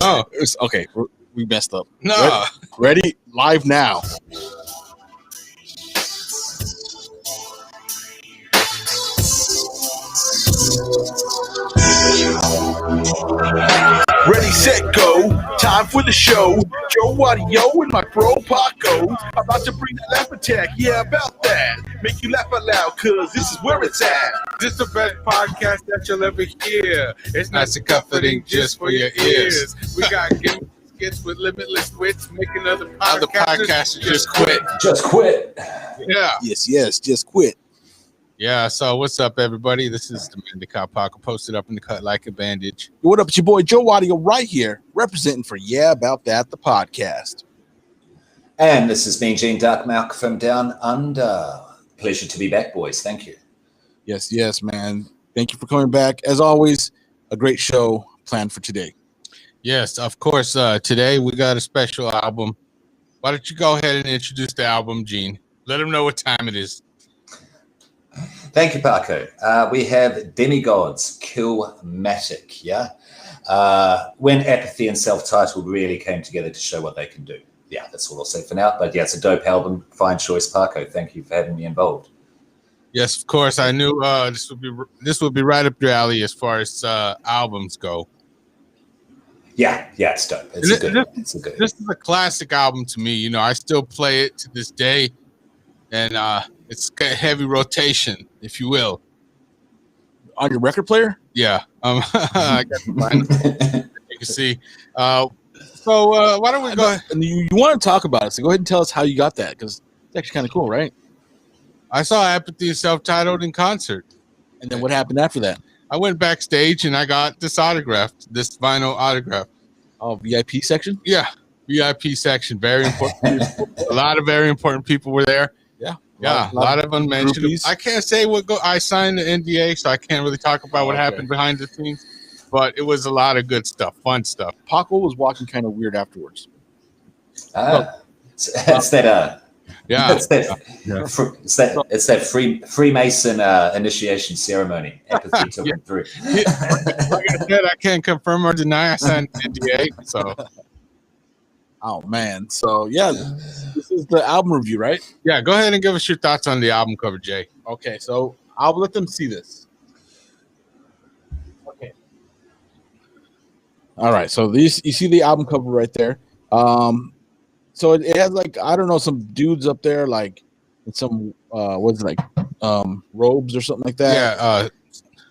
Oh, Okay, we messed up. no. Ready? Live now. Ready, set, go. Time for the show. Joe Wadio and my bro Paco about to bring that laugh attack. Yeah, about that. Make you laugh out loud, cause this is where it's at. This is the best podcast that you'll ever hear. It's nice and comforting just for your ears. We got skits with limitless wits. Make another podcast. Just quit. Just quit. Yeah. Yes, just quit. Yeah, so what's up, everybody? This is the Man the Cop Paco, posted up in the cut like a bandage. What up, it's your boy Joe Wadio right here, representing for Yeah About That, the podcast. And this is me, Gene Darkmouth from Down Under. Pleasure to be back, boys. Thank you. Yes, man. Thank you for coming back. As always, a great show planned for today. Yes, of course. Today we got a special album. Why don't you go ahead and introduce the album, Gene? Let them know what time it is. Thank you, Paco. We have Demigods, Killmatic, yeah? When Apathy and Self-Titled really came together to show what they can do. Yeah, that's all I'll say for now. But yeah, it's a dope album. Fine choice, Paco. Thank you for having me involved. Yes, of course. I knew this would be right up your alley as far as albums go. Yeah, it's dope. It's a good. This is a classic album to me. You know, I still play it to this day, and it's got heavy rotation, if you will. On your record player? Yeah. I got to find it. You can see. So why don't we go? You want to talk about it? So go ahead and tell us how you got that, because it's actually kind of cool, right? I saw Apathy and Self-Titled in concert. And then what happened after that? I went backstage and I got this vinyl autograph. Oh, VIP section? Yeah, VIP section. Very important. A lot of very important people were there. Yeah, a lot of unmentioned. Groupies. I can't say I signed the NDA, so I can't really talk about what happened behind the scenes. But it was a lot of good stuff, fun stuff. Paco was walking kind of weird afterwards. It's that. Yeah, it's that Freemason initiation ceremony. Apathy took him through. Like I said, I can't confirm or deny I signed the NDA. So. Oh man, so yeah, this is the album review, right? Yeah, go ahead and give us your thoughts on the album cover, Jay. Okay, so I'll let them see this. Okay. All right, so you see the album cover right there. So it has like, I don't know, some dudes up there like in some what's it like robes or something like that.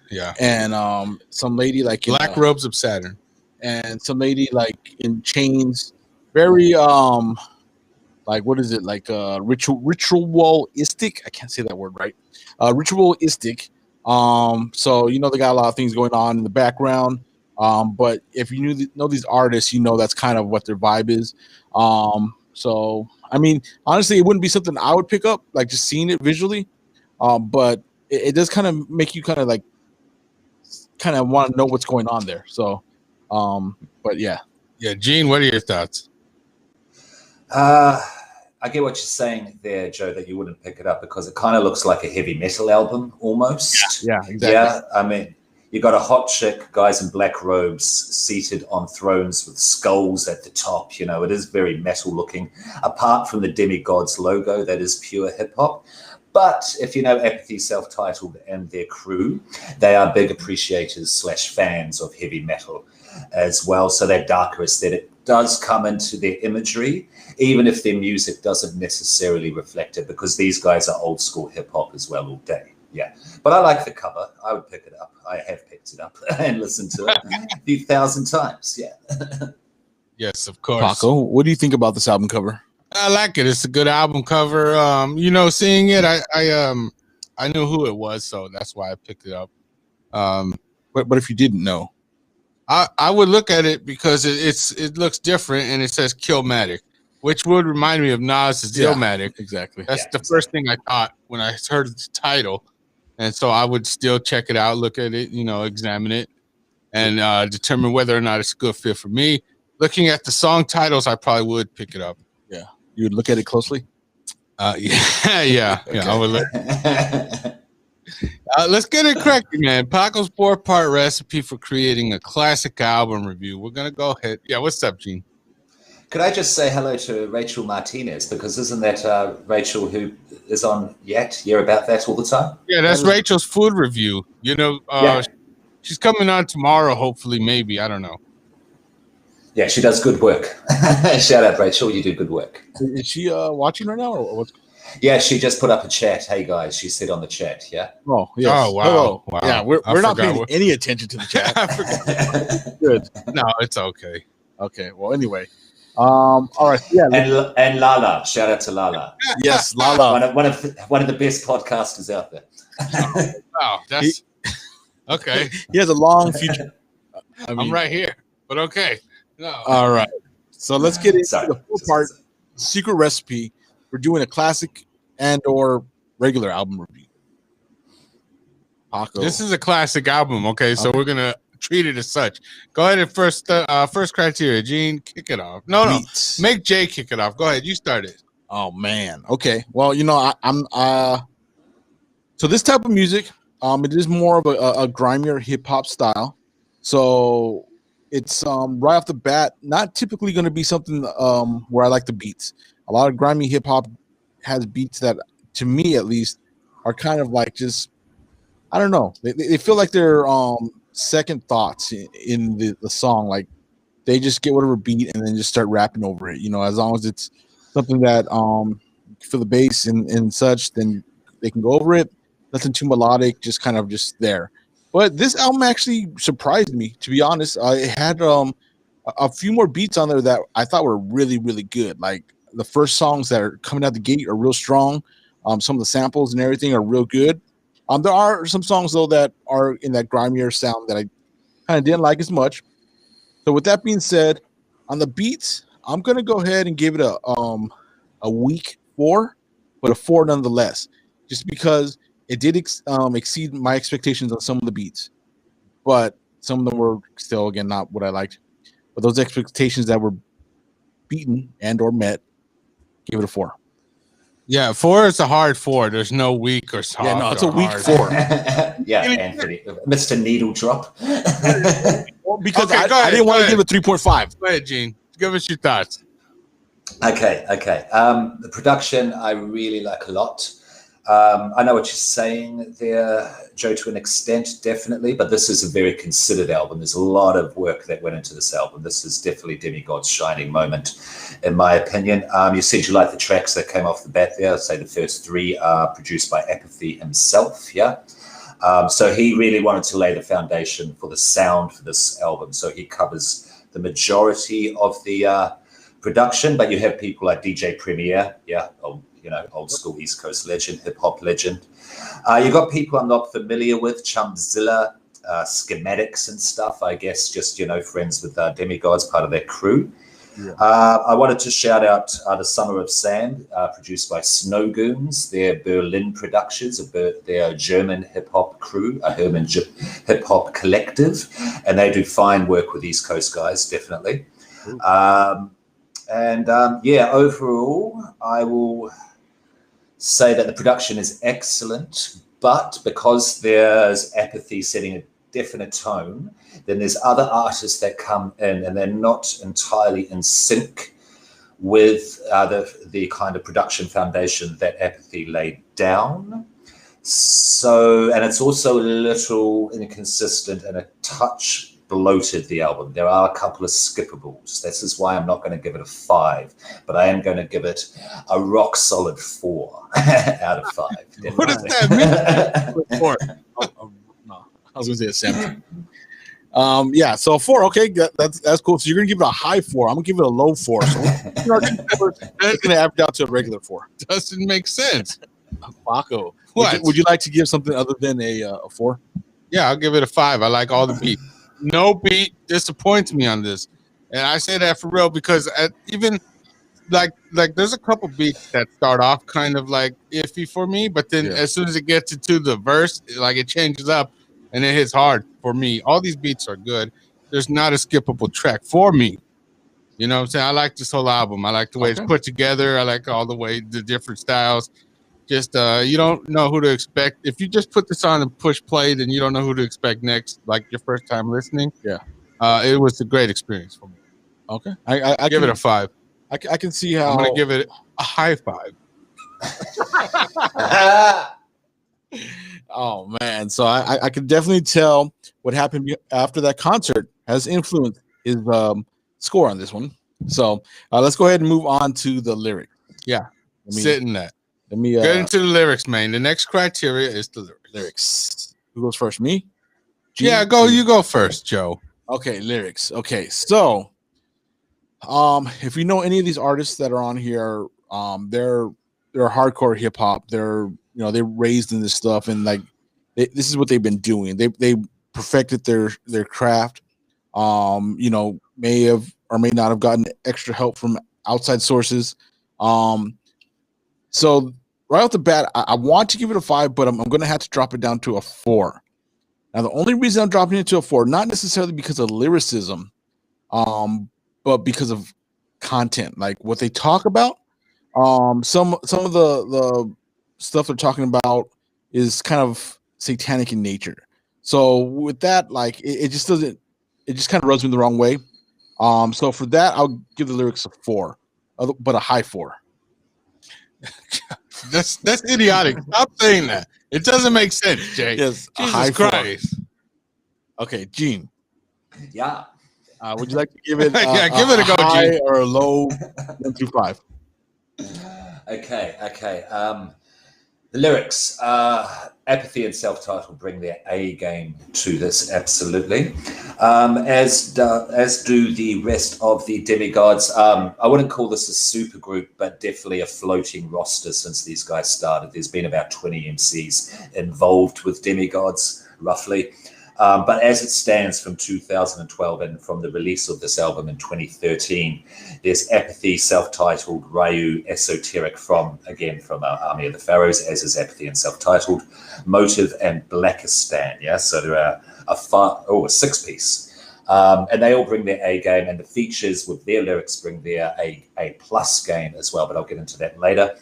Yeah. And some lady like Black Robes of Saturn, and some lady like in chains. Very like, what is it, like ritualistic? I can't say that word right. Ritualistic. So you know they got a lot of things going on in the background. But if you know these artists, you know that's kind of what their vibe is. So I mean, honestly, it wouldn't be something I would pick up, like just seeing it visually. But it does kind of make you kind of want to know what's going on there. So, but yeah. Yeah, Gene, what are your thoughts? I get what you're saying there, Joe, that you wouldn't pick it up because it kind of looks like a heavy metal album almost. Yeah, exactly. Yeah, I mean, you got a hot chick, guys in black robes, seated on thrones with skulls at the top. You know, it is very metal looking. Apart from the Demigods logo, that is pure hip hop. But if you know Apathy Self-Titled and their crew, they are big appreciators / fans of heavy metal as well. So that darker aesthetic does come into their imagery, even if their music doesn't necessarily reflect it, because these guys are old school hip hop as well all day. Yeah. But I like the cover. I would pick it up. I have picked it up and listened to it a few thousand times. Yeah. Yes, of course. Paco, what do you think about this album cover? I like it. It's a good album cover. You know, seeing it, I knew who it was, so that's why I picked it up. But if you didn't know, I would look at it because it looks different and it says Killmatic, which would remind me of Nas's Killmatic. Exactly. That's the first thing I thought when I heard the title, and so I would still check it out, look at it, you know, examine it, and determine whether or not it's a good fit for me. Looking at the song titles, I probably would pick it up. Yeah. You would look at it closely? Yeah. I would look. Let's get it cracking, man. Paco's 4-part recipe for creating a classic album review. We're gonna go ahead. Yeah, what's up, Gene? Could I just say hello to Rachel Martinez? Because isn't that Rachel who is on Yet? You're about that all the time? Yeah, that's Rachel's food review. You know, Yeah. she's coming on tomorrow, hopefully, maybe. I don't know. Yeah, she does good work. Shout out, Rachel. You do good work. Is she watching right now, or what's? Yeah, she just put up a chat. Hey, guys, she said on the chat, yeah? Oh, yes. Oh, wow. Hello. Wow. Yeah, we're not forgot paying any attention to the chat. I forgot. Good. No, it's okay. Okay. Well, anyway. All right. Yeah. And Lala. Shout out to Lala. Yes, Lala. One of the best podcasters out there. Wow, that's okay. He has a long future. I'm right here, but okay. No. All right. So let's get into Sorry. the 4-part secret recipe for doing a classic and or regular album review. Paco. This is a classic album, okay? So we're gonna treat it as such. Go ahead and first criteria, Gene, kick it off. No, Beats. make Jay kick it off. Go ahead, you start it. Oh man. Okay. Well, I'm so this type of music, it is more of a grimier hip hop style. So it's right off the bat, not typically going to be something where I like the beats. A lot of grimy hip hop has beats that, to me at least, are kind of like just, I don't know. They feel like they're second thoughts in the song. Like they just get whatever beat and then just start rapping over it. As long as it's something that for the bass and such, then they can go over it. Nothing too melodic, just kind of just there. But this album actually surprised me, to be honest. It had a few more beats on there that I thought were really, really good. Like the first songs that are coming out the gate are real strong. Some of the samples and everything are real good. There are some songs though that are in that grimier sound that I kind of didn't like as much. So with that being said, on the beats, I'm gonna go ahead and give it a weak 4, but a 4 nonetheless, just because it did exceed my expectations on some of the beats, but some of them were still, again, not what I liked. But those expectations that were beaten and or met, give it a 4. Yeah, 4 is a hard 4. There's no weak or soft. Yeah, no, it's a or weak hard. 4. Yeah, Anthony. Mr. Needle Drop. Well, because Okay, I go ahead, didn't want go to give it 3.5. Go ahead, Gene. Give us your thoughts. Okay. The production I really like a lot. I know what you're saying there, Joe, to an extent, definitely, but this is a very considered album. There's a lot of work that went into this album. This is definitely Demigod's shining moment, in my opinion. You said you like the tracks that came off the bat there. I'd say the first 3 are produced by Apathy himself, yeah? So he really wanted to lay the foundation for the sound for this album. So he covers the majority of the production, but you have people like DJ Premier, yeah, old school East Coast legend, hip hop legend. You got people I'm not familiar with, Chumzilla, Schematics and stuff, I guess, just, friends with Demigod's part of their crew. Yeah. I wanted to shout out The Summer of Sand, produced by Snow Goons. They're Berlin productions, they're a German hip hop crew, a German hip hop collective, and they do fine work with East Coast guys, definitely. Overall, I will say that the production is excellent, but because there's Apathy setting a definite tone, then there's other artists that come in and they're not entirely in sync with the kind of production foundation that Apathy laid down. So, and it's also a little inconsistent and a touch bloated, the album. There are a couple of skippables. This is why I'm not going to give it a 5, but I am going to give it a rock solid 4 out of 5. Definitely. What does that mean? 4. No, I was going to say a 7. Yeah, so 4. Okay, that's cool. So you're going to give it a high 4. I'm going to give it a low 4. So it's going to average out to a regular 4. Doesn't make sense. Paco, What? Would you like to give something other than a 4? Yeah, I'll give it a 5. I like all the beats. No beat disappoints me on this, and I say that for real because even like there's a couple beats that start off kind of like iffy for me, but then as soon as it gets into the verse, like it changes up and it hits hard for me. All these beats are good. There's not a skippable track for me. You know what I'm saying? I like this whole album. I like the way it's put together. I like all the way the different styles. Just you don't know who to expect. If you just put this on and push play, then you don't know who to expect next. Like your first time listening. Yeah. It was a great experience for me. Okay, I Give can, it a 5. I can see how I'm gonna give it a high 5. Oh man, so I can definitely tell what happened after that concert has influenced his score on this one. So let's go ahead and move on to the lyric. Yeah, Let me sit in that. let me Get into the lyrics, man. The next criteria is the lyrics. lyrics. Who goes first? Me? Gene? Yeah, go. You go first, Joe. Okay, lyrics. Okay, so if you know any of these artists that are on here, they're hardcore hip hop. They're they're raised in this stuff, and like this is what they've been doing. They perfected their craft. May have or may not have gotten extra help from outside sources. So right off the bat, I want to give it a 5, but I'm going to have to drop it down to a 4. Now, the only reason I'm dropping it to a 4, not necessarily because of lyricism, but because of content, like what they talk about. Some of the stuff they're talking about is kind of satanic in nature. So with that, like it just doesn't, it just kind of rubs me the wrong way. So for that, I'll give the lyrics a 4, but a high 4. That's idiotic. Stop saying that. It doesn't make sense, Jay. Yes, a Jesus high 4. Christ. Okay, Gene. Yeah. Would you like to give it? Yeah, give it a go, high Gene. or a low 1 through 5? Okay. The lyrics, Apathy and Self-Titled bring their A game to this, absolutely. As do the rest of the demigods. I wouldn't call this a super group, but definitely a floating roster since these guys started. There's been about 20 MCs involved with demigods, roughly. But as it stands from 2012 and from the release of this album in 2013, there's Apathy, Self-Titled, Ryu, Esoteric from Army of the Pharaohs, as is Apathy and Self-Titled, Motive, and Blackistan. Yeah, so there are a 6-piece. And they all bring their A game, and the features with their lyrics bring their A plus game as well, but I'll get into that later.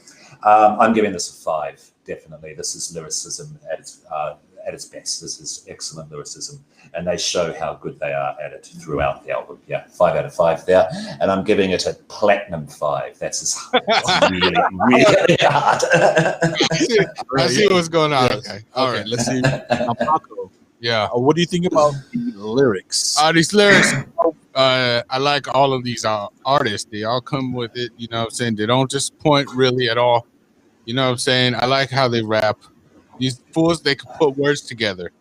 I'm giving this a 5, definitely. This is lyricism at its best. This is excellent lyricism, and they show how good they are at it throughout the album. Yeah, 5 out of 5 there, and I'm giving it a platinum 5. That's really, really hard. I see what's going on. Yes. Okay, all right. Let's see. Paco, Yeah. what do you think about the lyrics? These lyrics, I like all of these artists. They all come with it. You know what I'm saying? They don't just point really at all. You know what I'm saying? I like how they rap. These fools, they can put words together.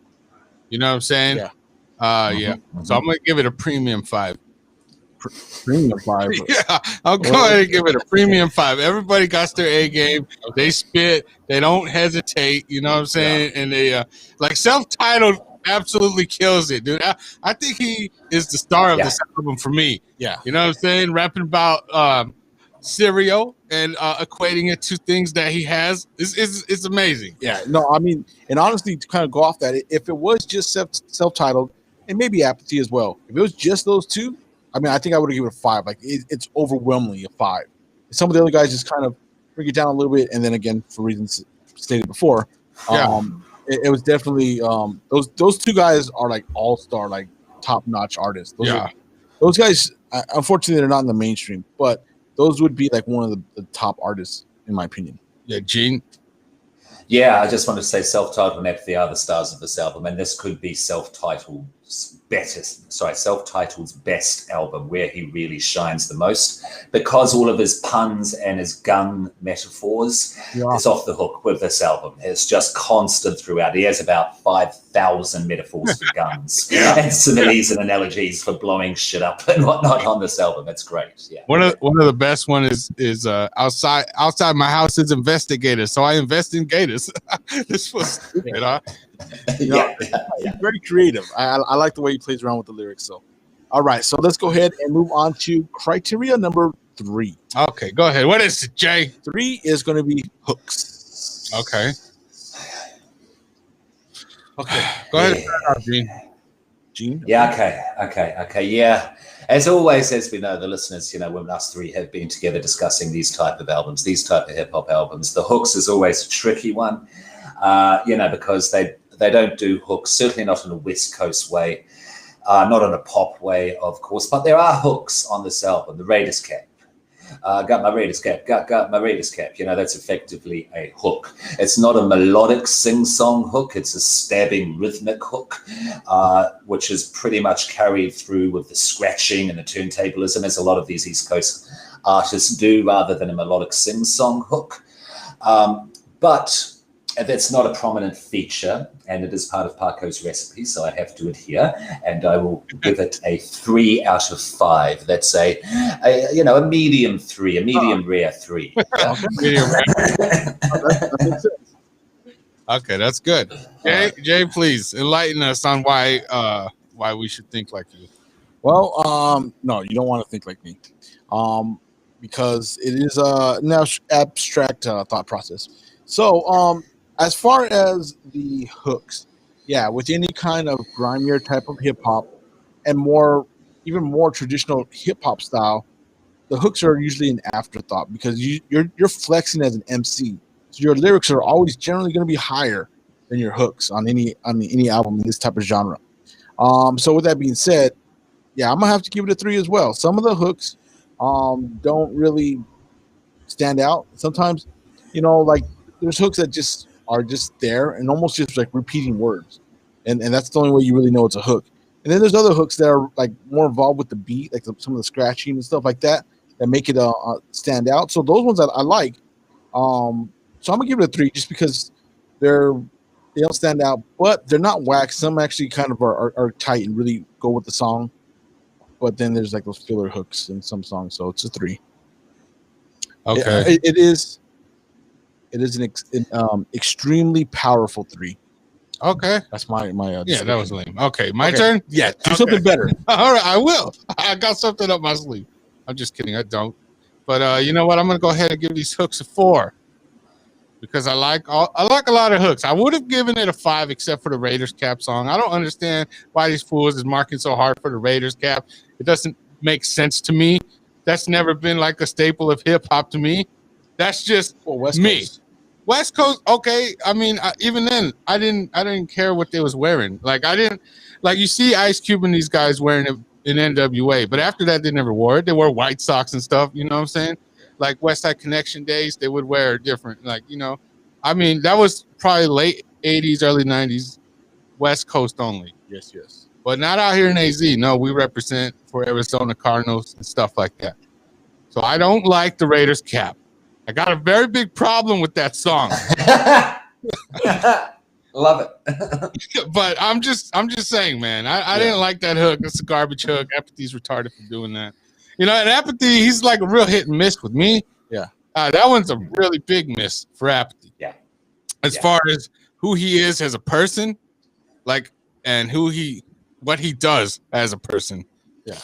You know what I'm saying? Yeah. Yeah. So I'm going to give it a premium 5. Premium 5. Yeah, I'll go ahead and give it a premium 5. Everybody got their A game. They spit. They don't hesitate. You know what I'm saying? Yeah. And they like Self-Titled absolutely kills it, dude. I think he is the star of this album for me. Yeah. You know what I'm saying? Rapping about cereal and equating it to things that he has is amazing. Yeah. No, I mean, and honestly, to kind of go off that, if it was just self-titled and maybe Apathy as well, if it was just those two, I mean, I think I would have given it a 5. Like it's overwhelmingly a 5. Some of the other guys just kind of bring it down a little bit, and then again, for reasons stated before, it was definitely those two guys are like all-star, like top-notch artists. Those guys, unfortunately, they're not in the mainstream, but those would be like one of the top artists, in my opinion. Yeah, Gene. Yeah, I just want to say Self-Titled and Apathy are the stars of this album, and this could be Self-Titled's best album, where he really shines the most, because all of his puns and his gun metaphors is off the hook with this album. It's just constant throughout. He has about 5,000 metaphors for guns and similes and analogies for blowing shit up and whatnot on this album. It's great. Yeah. One of the best one is outside my house is investigators, so I invest in gators. This was stupid, huh? He's very creative. I like the way he plays around with the lyrics. So, all right, so let's go ahead and move on to criteria number 3. Okay, go ahead. What is it, Jay? 3 is going to be hooks. Okay. Okay. Go ahead and start out, Gene. Gene? Yeah, okay. Yeah. As always, as we know, the listeners, when us three have been together discussing these type of albums, these type of hip hop albums, the hooks is always a tricky one, because they don't do hooks, certainly not in a West Coast way, not in a pop way, of course, but there are hooks on this album. The Raiders cap. Got my Raiders cap, got my Raiders cap. That's effectively a hook. It's not a melodic sing-song hook. It's a stabbing rhythmic hook, which is pretty much carried through with the scratching and the turntablism, as a lot of these East Coast artists do, rather than a melodic sing-song hook. But that's not a prominent feature, and it is part of Paco's recipe, so I have to adhere, and I will give it a 3 out of 5. That's a medium 3, a medium rare 3. Medium rare. Okay, that's good. Jay, please enlighten us on why we should think like you. Well, no, you don't want to think like me, because it is an abstract thought process. So, as far as the hooks, yeah, with any kind of grimier type of hip hop and even more traditional hip hop style, the hooks are usually an afterthought because you're flexing as an MC. So your lyrics are always generally going to be higher than your hooks on any album in this type of genre. So with that being said, yeah, I'm gonna have to give it a 3 as well. Some of the hooks don't really stand out. Sometimes, like there's hooks that just are just there and almost just like repeating words, and that's the only way you really know it's a hook. And then there's other hooks that are like more involved with the beat, like some of the scratching and stuff like that make it stand out. So those ones that I like, so I'm gonna give it a 3 just because they don't stand out, but they're not whack. Some actually kind of are tight and really go with the song, but then there's like those filler hooks in some songs, so it's a 3. Okay, it is an extremely powerful 3. Okay, that's my yeah, that was lame. Okay, my turn. Yeah, do something better. All right, I will. I got something up my sleeve. I'm just kidding. I don't. But you know what? I'm gonna go ahead and give these hooks a 4 because I like a lot of hooks. I would have given it a 5 except for the Raiders cap song. I don't understand why these fools is marking so hard for the Raiders cap. It doesn't make sense to me. That's never been like a staple of hip hop to me. That's just West me. Coast. West Coast, okay. I mean, even then, I didn't care what they was wearing. Like, I didn't like. You see Ice Cube and these guys wearing it in NWA, but after that, they never wore it. They wore white socks and stuff. You know what I'm saying? Like West Side Connection days, they would wear different. Like, I mean, that was probably late '80s, early '90s, West Coast only. Yes. But not out here in AZ. No, we represent for Arizona Cardinals and stuff like that. So I don't like the Raiders cap. I got a very big problem with that song. Love it. But I'm just saying, man. I didn't like that hook. It's a garbage hook. Apathy's retarded for doing that. And Apathy, he's like a real hit and miss with me. Yeah. That one's a really big miss for Apathy. Yeah. As far as who he is as a person, like, and what he does as a person. Yeah.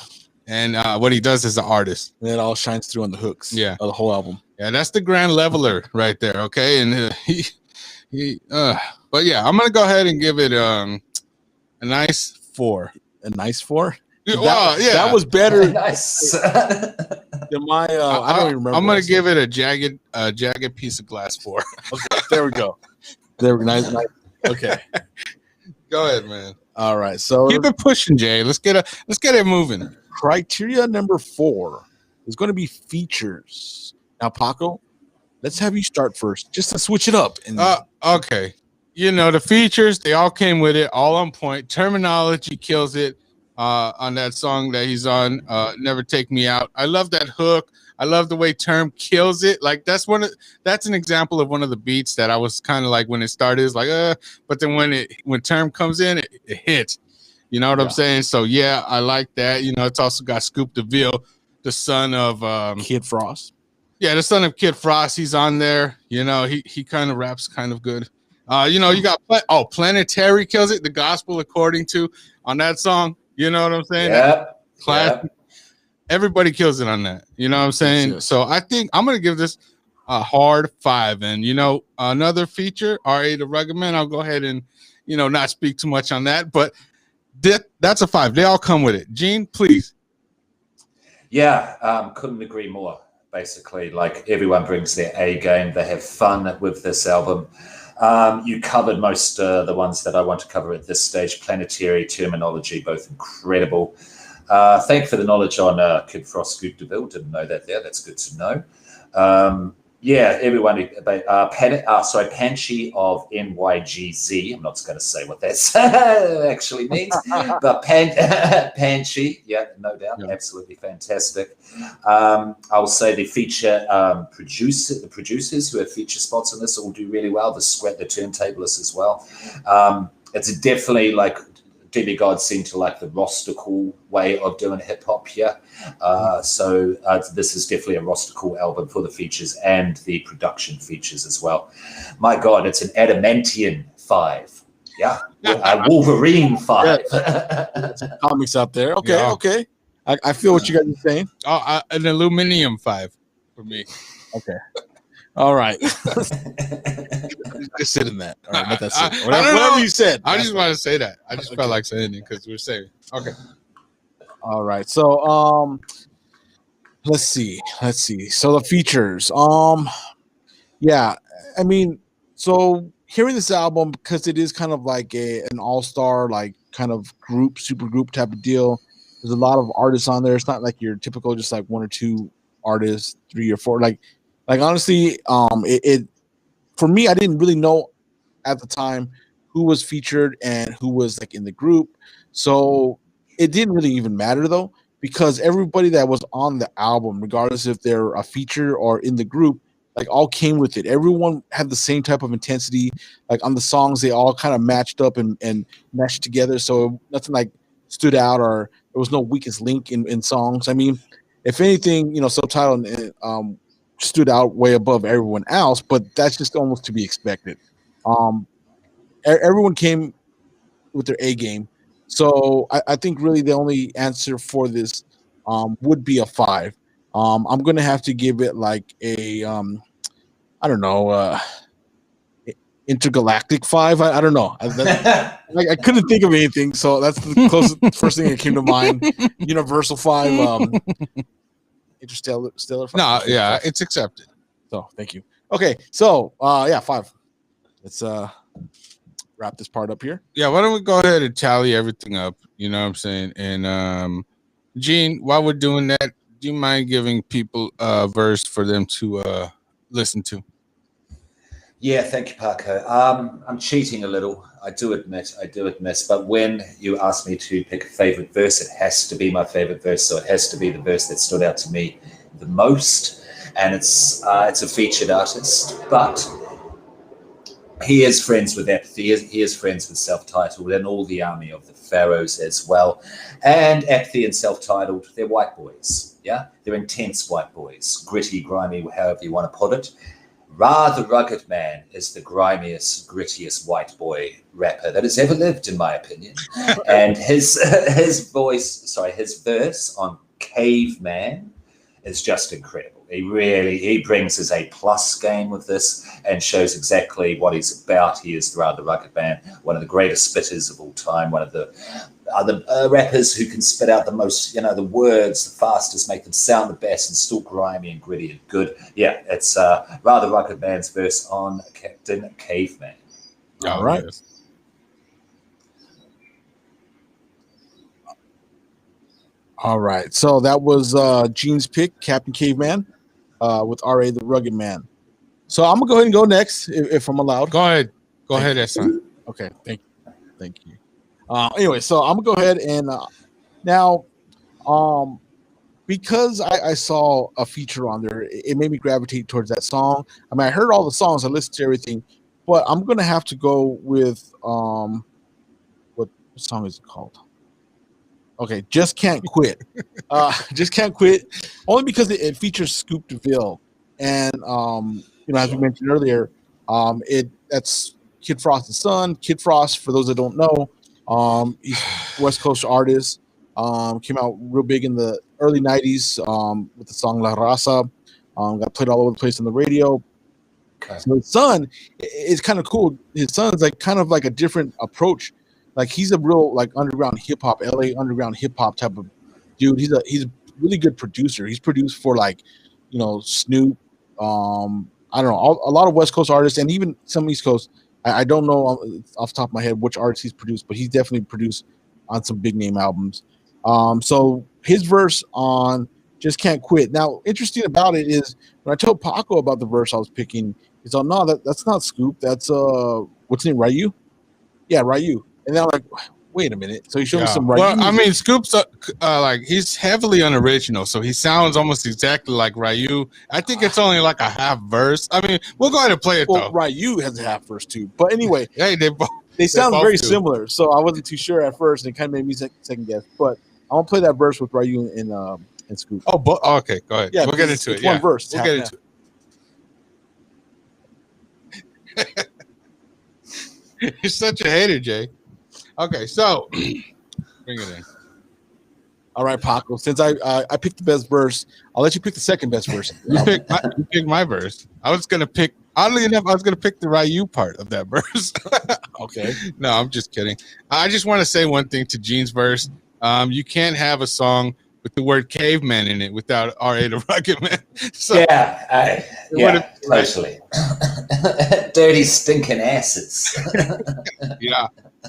And what he does as an artist. And it all shines through on the hooks. Yeah. Of the whole album. Yeah, that's the grand leveler right there. Okay, and but yeah, I'm gonna go ahead and give it a nice 4. A nice 4. Well, that was better. Nice. Than my. I don't even remember. I'm gonna give it a jagged piece of glass 4. Okay, there we go. Nice. Okay, go ahead, man. All right, so keep it pushing, Jay. Let's get it moving. Criteria number 4 is going to be features. Now, Paco, let's have you start first, just to switch it up. Okay. The features, they all came with it, all on point. Terminology kills it on that song that he's on, Never Take Me Out. I love that hook. I love the way Term kills it. Like, that's an example of one of the beats that I was kind of like when it started, it's like, but then when Term comes in, it hits. You know what I'm saying? So, yeah, I like that. It's also got Scoop DeVille, the son of Kid Frost. Yeah, the son of Kid Frost, he's on there. He kind of raps kind of good. You got Planetary kills it, the gospel according to on that song. You know what I'm saying? Yeah. Classic. Everybody kills it on that. You know what I'm saying? Yes. So I think I'm gonna give this a hard 5. And another feature, R.A. the Rugged Man, I'll go ahead and not speak too much on that, but that's a 5. They all come with it. Gene, please. Yeah, couldn't agree more. Basically, like everyone brings their A game. They have fun with this album. You covered most the ones that I want to cover at this stage. Planetary, Terminology, both incredible. Thank you for the knowledge on Kid Frost, Scoop DeVille. Didn't know that there. That's good to know. Yeah, everyone. Panchi of NYGZ. I'm not going to say what that actually means, but Panchi. Yeah, no doubt, absolutely fantastic. I'll say the feature the producers who have feature spots on this all do really well. The turntablists as well. It's definitely like demigods seem to like the roster cool way of doing hip hop here. So this is definitely a roster cool album for the features and the production features as well. My God, it's an Adamantium 5. Yeah. A Wolverine 5. Comics out there. Okay. Okay. I feel what you guys are saying. An Aluminium 5 for me. Okay. All right. Just sit in that. All right, let that sit. Whatever you said. I just want to say that. I just felt like saying it because we're saying. Okay. All right. So let's see. So the features. Yeah. I mean, so hearing this album, because it is kind of like an all-star, like kind of group, super group type of deal. There's a lot of artists on there. It's not like your typical just like one or two artists, 3 or 4. Like honestly, it for me, I didn't really know at the time who was featured and who was like in the group. So it didn't really even matter though, because everybody that was on the album, regardless if they're a feature or in the group, like all came with it. Everyone had the same type of intensity. Like on the songs, they all kind of matched up and meshed together. So nothing like stood out or there was no weakest link in songs. I mean, if anything, Subtitle stood out way above everyone else, but that's just almost to be expected. Everyone came with their A game, so I think really the only answer for this would be a 5. I'm gonna have to give it like a I don't know, intergalactic 5. I don't know. I couldn't think of anything, so that's the closest first thing that came to mind. Universal 5. Interstellar. No, yeah, it's accepted. So thank you. Okay, so 5. Let's wrap this part up here. Yeah, why don't we go ahead and tally everything up? You know what I'm saying? And Gene, while we're doing that, do you mind giving people a verse for them to listen to? Yeah, thank you, Paco. I'm cheating a little. I do admit. But when you ask me to pick a favorite verse, it has to be my favorite verse. So it has to be the verse that stood out to me the most. And it's a featured artist, but he is friends with Apathy. He is friends with Self-Titled and all the army of the Pharaohs as well. And Apathy and Self-Titled, they're white boys. Yeah, they're intense white boys, gritty, grimy, however you want to put it. Ra the Rugged Man is the grimiest, grittiest white boy rapper that has ever lived, in my opinion. And his verse on Caveman is just incredible. He brings his A+ game with this and shows exactly what he's about. He is the rather rugged man, one of the greatest spitters of all time, one of the other rappers who can spit out the most, the words the fastest, make them sound the best, and still grimy and gritty and good. Yeah, it's rather rugged man's verse on Captain Caveman. All right. All right. So that was Gene's pick, Captain Caveman, with R.A. the Rugged Man. So I'm going to go ahead and go next, if I'm allowed. Go ahead. Go ahead, Essan. Okay. Thank you. Anyway, so I'm going to go ahead and now, because I saw a feature on there, it made me gravitate towards that song. I mean, I heard all the songs, I listened to everything, but I'm going to have to go with, what song is it called? Okay, Just Can't Quit. Just Can't Quit, only because it features Scoop DeVille. And, as we mentioned earlier, that's Kid Frost's son. Kid Frost, for those that don't know, he's a West Coast artist. Came out real big in the early 90s with the song La Raza. Got played all over the place on the radio. Okay. So his son is kind of cool. His son's like kind of like a different approach. Like he's a real like underground hip hop, LA underground hip hop type of dude. He's really good producer. He's produced for like, Snoop. I don't know, a lot of West Coast artists and even some East Coast. I don't know off the top of my head which artists he's produced, but he's definitely produced on some big name albums. So his verse on Just Can't Quit. Now, interesting about it is when I told Paco about the verse I was picking, he's like, no, that's not Scoop. That's what's his name, Ryu? Yeah, Ryu. And then I'm like, wait a minute. So he showed me some Ryu. Well, I mean, Scoop's like he's heavily unoriginal, so he sounds almost exactly like Ryu. I think it's only like a half verse. I mean, we'll go ahead and play it though. Ryu has a half verse too, but anyway, hey, they sound very similar. So I wasn't too sure at first, and it kind of made me second guess. But I want to play that verse with Ryu and Scoop. Oh, okay, go ahead. Yeah, we'll get into it. One verse. We'll get into it. You're such a hater, Jay. Okay, so bring it in. All right, Paco. Since I picked the best verse, I'll let you pick the second best verse. You pick my verse. Oddly enough, I was gonna pick the Ryu part of that verse. Okay. No, I'm just kidding. I just want to say one thing to Gene's verse. You can't have a song with the word caveman in it without R.A. the Rugged Man. So totally. Dirty, stinking asses. Yeah.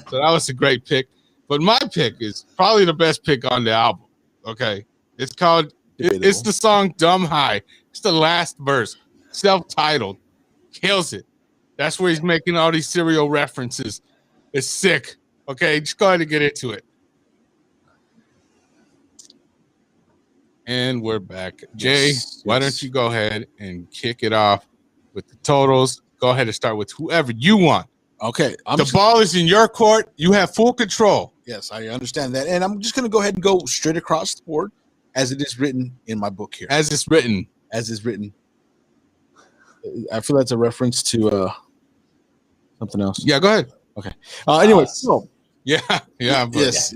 So that was a great pick. But my pick is probably the best pick on the album. Okay. It's the song Dumb High. It's the last verse. Self-titled. Kills it. That's where he's making all these serial references. It's sick. Okay, just go ahead and get into it. And we're back. Jay, why don't you go ahead and kick it off with the totals? Go ahead and start with whoever you want. Okay. The ball is in your court. You have full control. Yes, I understand that. And I'm just going to go ahead and go straight across the board as it is written in my book here. As it's written. As is written. I feel that's a reference to something else. Yeah, go ahead. Okay. Anyway, so. Yeah. Yes.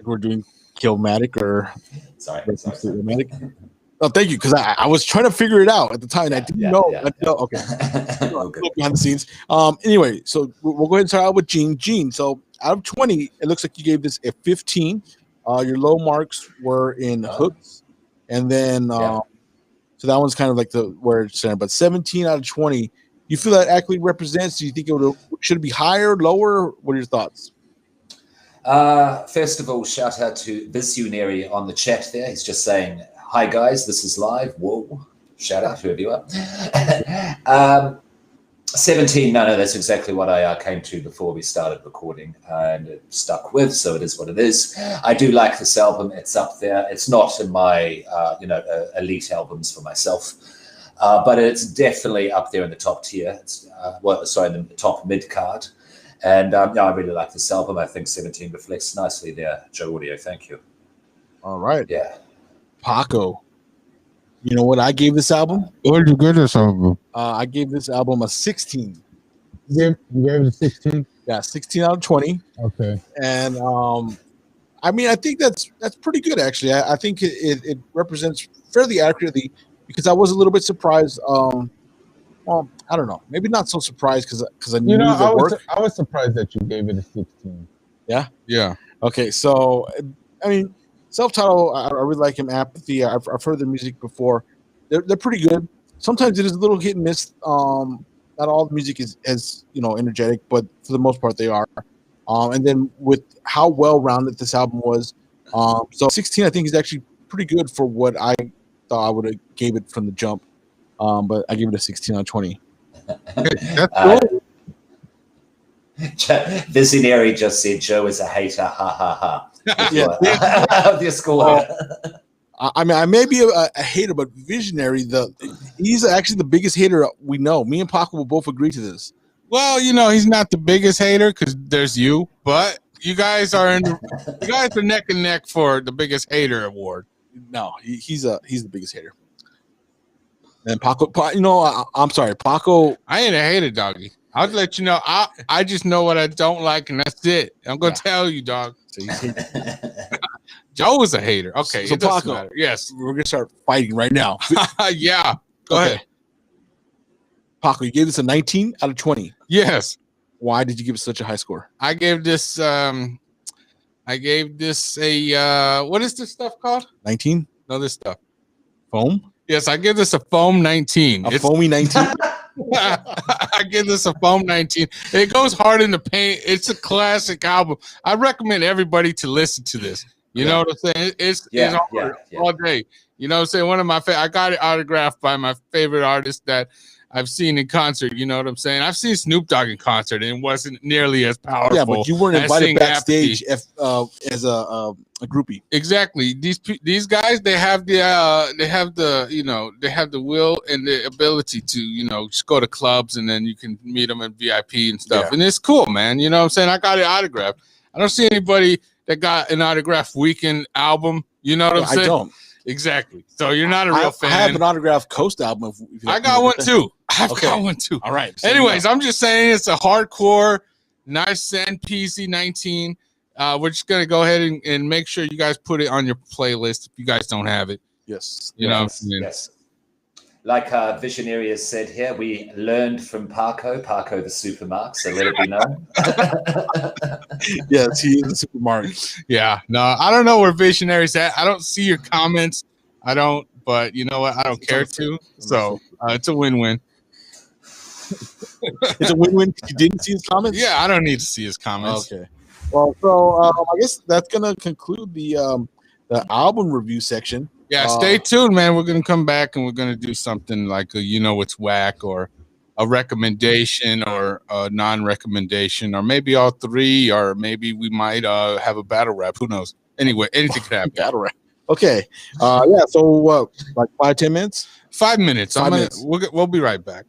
We're doing Killmatic or sorry. Killmatic. Oh, thank you, because I was trying to figure it out at the time. I didn't know. Okay. Behind the scenes. Anyway, so we'll go ahead and start out with Gene. Gene, so out of 20, it looks like you gave this a 15. Your low marks were in hooks, and then so that one's kind of like where it's centered. But 17 out of 20, you feel that accurately represents? Do you think should it be higher, lower? What are your thoughts? First of all, shout out to Visionary on the chat there. He's just saying, hi guys, this is live. Whoa. Shout out, whoever you are. 17, no, that's exactly what I came to before we started recording, and it stuck with, so it is what it is. I do like this album. It's up there. It's not in my, elite albums for myself, but it's definitely up there in the top tier. It's, in the top mid card. And I really like this album. I think 17 reflects nicely there. Joe Audio, thank you. All right. Yeah. Paco, you know what I gave this album? What did you give this album? I gave this album a 16. You gave it a 16? Yeah, 16 out of 20. Okay. And I mean, I think that's pretty good, actually. I think it represents fairly accurately, because I was a little bit surprised. Well, I don't know. Maybe not so surprised because I knew the work. I was surprised that you gave it a 16. Yeah? Yeah. Okay, so, I mean, self-titled, I really like him. Apathy, I've heard their music before. They're pretty good. Sometimes it is a little hit and miss. Not all the music is as, energetic, but for the most part they are. And then with how well-rounded this album was, so 16 I think is actually pretty good for what I thought I would have gave it from the jump. But I give it a 16 out of 20. Visionary just said Joe is a hater. Ha ha ha. The score. I mean, I may be a hater, but Visionary, he's actually the biggest hater we know. Me and Paco will both agree to this. Well, he's not the biggest hater because there's you, but you guys are neck and neck for the biggest hater award. No, he's the biggest hater. And Paco, I'm sorry, Paco. I ain't a hater, doggy. I'll let you know. I just know what I don't like, and that's it. I'm gonna tell you, dog. So Joe is a hater. Okay, so it doesn't Paco, matter. Yes, we're gonna start fighting right now. Yeah, go ahead. Paco, you gave this a 19 out of 20. Yes. Why did you give it such a high score? I gave this I gave this a what is this stuff called? 19 No, this stuff. foam. Yes, I give this a foam 19. A foamy 19. I give this a foam 19. It goes hard in the paint. It's a classic album. I recommend everybody to listen to this. You know what I'm saying? It's hard all day. You know what I'm saying? One of my I got it autographed by my favorite artist that I've seen in concert. You know what I'm saying? I've seen Snoop Dogg in concert and it wasn't nearly as powerful. Yeah, but you weren't as invited Sing backstage Apathy. as a groupie. Exactly. These guys, they have the will and the ability to just go to clubs and then you can meet them in VIP and stuff. Yeah. And it's cool, man. You know what I'm saying? I got it autographed. I don't see anybody that got an autographed Weekend album. You know what I'm saying? I don't. Exactly. So you're not a real fan. I have an autographed Coast album. If I got one too. I've got one too. All right. So anyways, I'm just saying it's a hardcore, nice and PC 19. We're just gonna go ahead and make sure you guys put it on your playlist if you guys don't have it. Yes. You know what I'm saying? Yes. Like Visionary has said here, we learned from Parko the Supermark, so let it be known. Yes, he is a Supermark. Yeah. No, I don't know where Visionary's at. I don't see your comments. I don't, but you know what? I don't care to. So it's a win-win. It's a win-win. You didn't see his comments? Yeah, I don't need to see his comments. Okay. Well, so I guess that's gonna conclude the album review section. Yeah, stay tuned, man. We're gonna come back and we're gonna do something like a it's whack or a recommendation or a non-recommendation or maybe all three or maybe we might have a battle rap. Who knows? Anyway, anything could happen. Battle rap. Okay. Yeah. So like 5-10 minutes. 5 minutes. 5 minutes. We'll be right back.